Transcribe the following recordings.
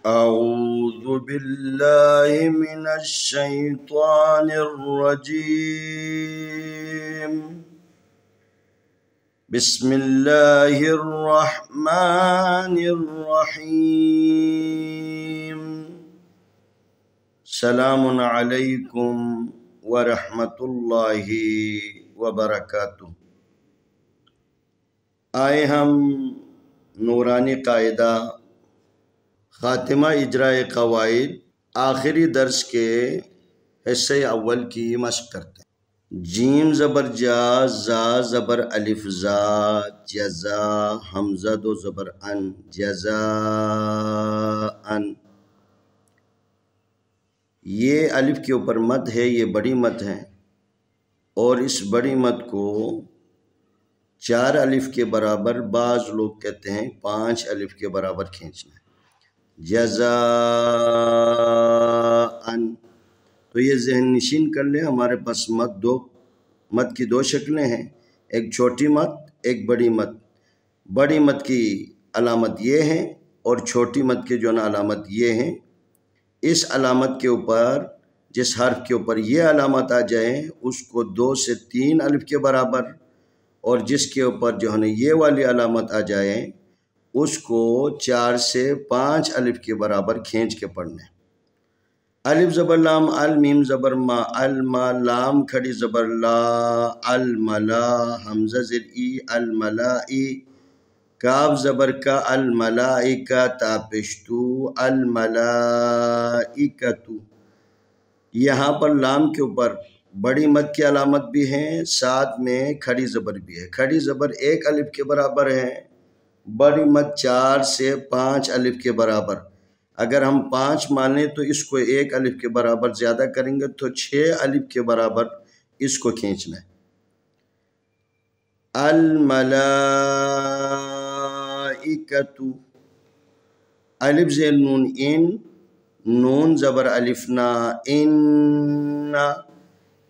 أعوذ بالله من الشيطان الرجيم. بسم الله الرحمن الرحيم. سلام عليكم ورحمة الله وبركاته. آئے ہم نورانی قاعدہ خاتمہ اجرائے قواعد آخری درس کے حصے اول کی مشق کرتے ہیں. جیم زبر جا، زا زبر الف زا، جزا، حمزہ دو زبر ان، جزا ان. یہ الف کے اوپر مد ہے، یہ بڑی مد ہے، اور اس بڑی مد کو 4 الف کے برابر، بعض لوگ کہتے ہیں 5 الف کے برابر کھینچنا ہے. جزاءً. تو یہ ذہن نشین کر لیں، ہمارے پاس مد کی 2 شکلیں ہیں، ایک چھوٹی مد، ایک بڑی مد. بڑی مد کی علامت یہ ہے اور چھوٹی مد کے جو نا علامت یہ ہیں. اس علامت کے اوپر، جس حرف کے اوپر یہ علامت آ جائے اس کو 2 سے 3 الف کے برابر، اور جس کے اوپر جو ہے نا یہ والی علامت آ جائے اس کو 4 سے 5 الف کے برابر کھینچ کے پڑھنا ہے. الف زبر لام، المیم زبر ما، الما، لام کھڑی زبر لا، الملا، حمزہ زیر ای، الملائی، کاف زبر کا، الملائکہ، تا پشتو، الملائکتو. یہاں پر لام کے اوپر بڑی مد کی علامت بھی ہے، ساتھ میں کھڑی زبر بھی ہے. کھڑی زبر 1 الف کے برابر ہے، بڑی مد 4 سے 5 الف کے برابر. اگر ہم 5 مانیں تو اس کو 1 الف کے برابر زیادہ کریں گے تو 6 الف کے برابر اس کو کھینچنا ہے. الملائکتو. الف زیر نون ان، نون زبر الف نا، ان.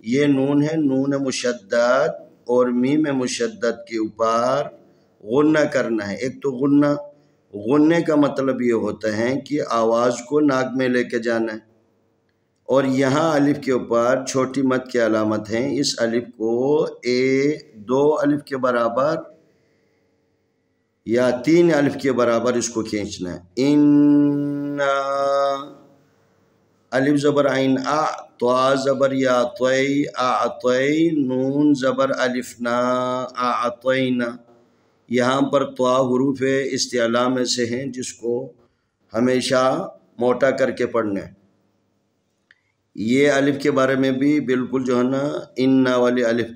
یہ نون ہے، نون مشدد اور میم مشدد کے اوپر غنہ کرنا ہے. ایک تو غننے کا مطلب یہ ہوتا ہے کہ آواز کو ناک میں لے کے جانا ہے، اور یہاں الف کے اوپر چھوٹی مد کی علامت ہے. اس الف کو 2 الف کے برابر یا 3 الف کے برابر اس کو کھینچنا ہے. ان. الف زبر عین آ، طا زبر یا، طی، اعطی، نون زبر الف نا، اعطینا. یہاں پر طا حروف استعلاء میں سے ہیں جس کو ہمیشہ موٹا کر کے پڑھنا ہے. یہ الف کے بارے میں بھی بالکل جو ہے نا ان والی الف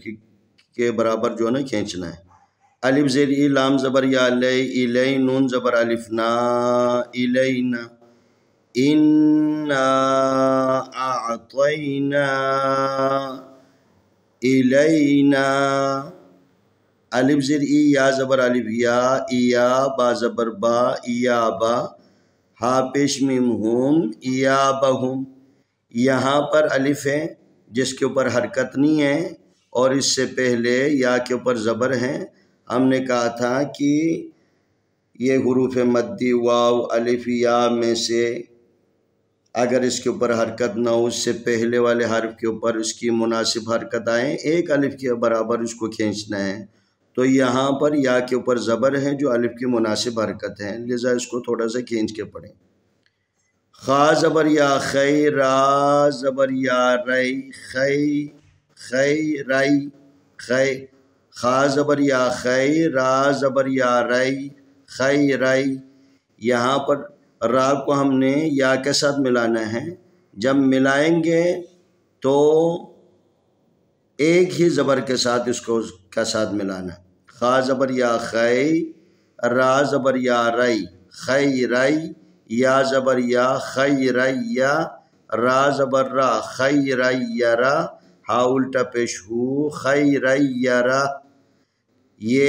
کے برابر جو ہے نا کھینچنا ہے. الف زیر ای، لام زبر یا، لئی، الی، نون زبر الف نا، الینا. انا اعطینا الینا. الف زیر ای، یا زبر الف یا، ایا، با زبر با، ایابا، ہا پیش میم ہم، ایابہم. یہاں پر الف ہے جس کے اوپر حرکت نہیں ہے اور اس سے پہلے یا کے اوپر زبر ہے. ہم نے کہا تھا کہ یہ حروف مدی واو الف یا میں سے اگر اس کے اوپر حرکت نہ ہو، اس سے پہلے والے حرف کے اوپر اس کی مناسب حرکت آئے، 1 الف کے برابر اس کو کھینچنا ہے. تو یہاں پر یا کے اوپر زبر ہے جو الف کی مناسب حرکت ہے، لذا اس کو تھوڑا سا کھینچ کے پڑھیں. خا زبر یا، خی، را زبر یا، رئی، خی، خی، رئی، خی. خا زبر یا، خی، را زبر یا، رئی، خی، رئی. یہاں پر را کو ہم نے یا کے ساتھ ملانا ہے. جب ملائیں گے تو ایک ہی زبر کے ساتھ اس کو کا ساتھ ملانا ہے. خا زبر یا، خی، را زبر یا، رئی، خی، رئی. یا زبر یا، خی، رئی، یا. را زبر را، خی، رئی، را. ہا الٹا پیش ہو، خی، رئی، را. یہ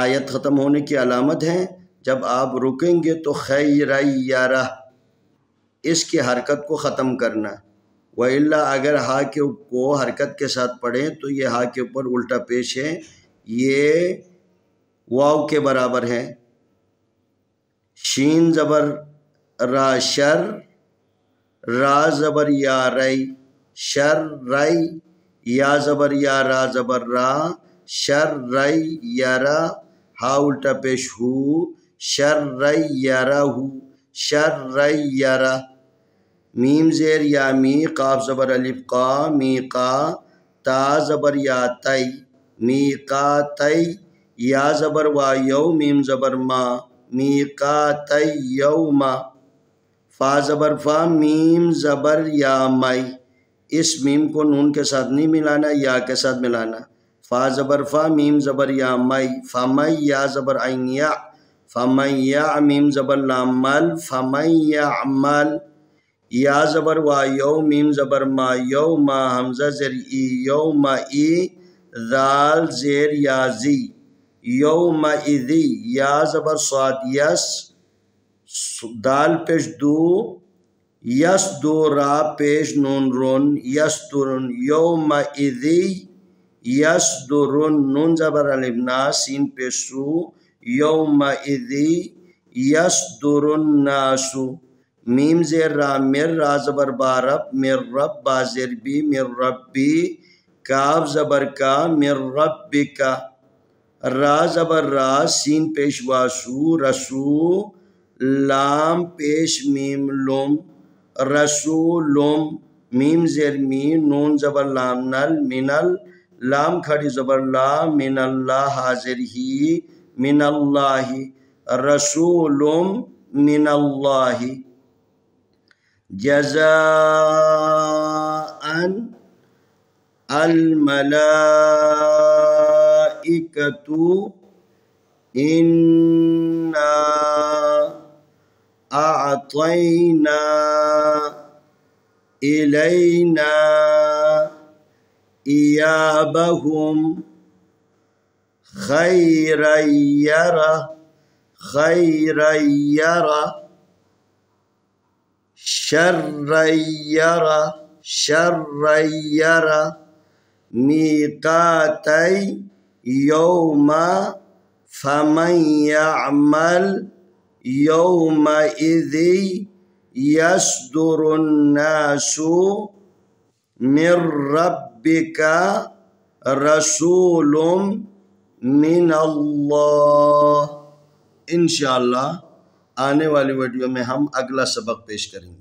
آیت ختم ہونے کی علامت ہے. جب آپ رکیں گے تو خی، رئی، را اس کی حرکت کو ختم کرنا. وَإِلَّا اگر ہا کے کو حرکت کے ساتھ پڑھیں تو یہ ہا کے اوپر الٹا پیش ہے، یہ واو کے برابر ہے. شین زبر را شر، را زبر یا رئی، شر رئی، یا زبر یا را زبر را، شر رئی یرا، ہا الٹا پیش ہو، شر رئی یرا ہو، شر رئی یرا، میم زیر یا می، قاف زبر الف قا، می قا، تا زبر یا تی، می قا تی، یا زبر وا یو، میم زبر ما، می قا تی یوما، فا زبر فا، میم زبر یا مئی، اس میم کو نون کے ساتھ نہیں ملانا، یا کے ساتھ ملانا، فا زبر فا، میم زبر یا مئی، فمئی، یا زبر عین یا، فمن یا، میم زبر لام مل، فمن یعمل، یا زبر وا یو، میم زبر ما یوما، حمزہ زیر ای، یوما ای، ذال زیر یا زی، یوما اذی، یا زبر صاد یس، دال پیش دو، یس دو، را پیش نون رن، یس درن، یوما اذی یس درن، نون زبر الف نا، سین پیش سو، یوما اذی یس درن ناسو، میم زیر را مر، را زبر بارب، مر رب، با زیر بی، مر ربی، کاف زبر کا، مر ربکا، را زبر را، سین پیش واسو، رسو، لام پیش میم لم، رسولم، میم زیر می، نون زبر لام نل، منل، لام کھڑی زبر لا، من اللہ، حاضر ہی، من اللہ، رسولم من اللہ، جزاءً، الملائکۃ انا اعطینا الینا ایابہم خیر یرا، خیر یرا، شر یرا، شر یرا، میقاتی یوما، فمن یعمل یومئذ یصدر الناس من ربک رسول من اللہ۔ انشاءاللہ آنے والی ویڈیو میں ہم اگلا سبق پیش کریں گے۔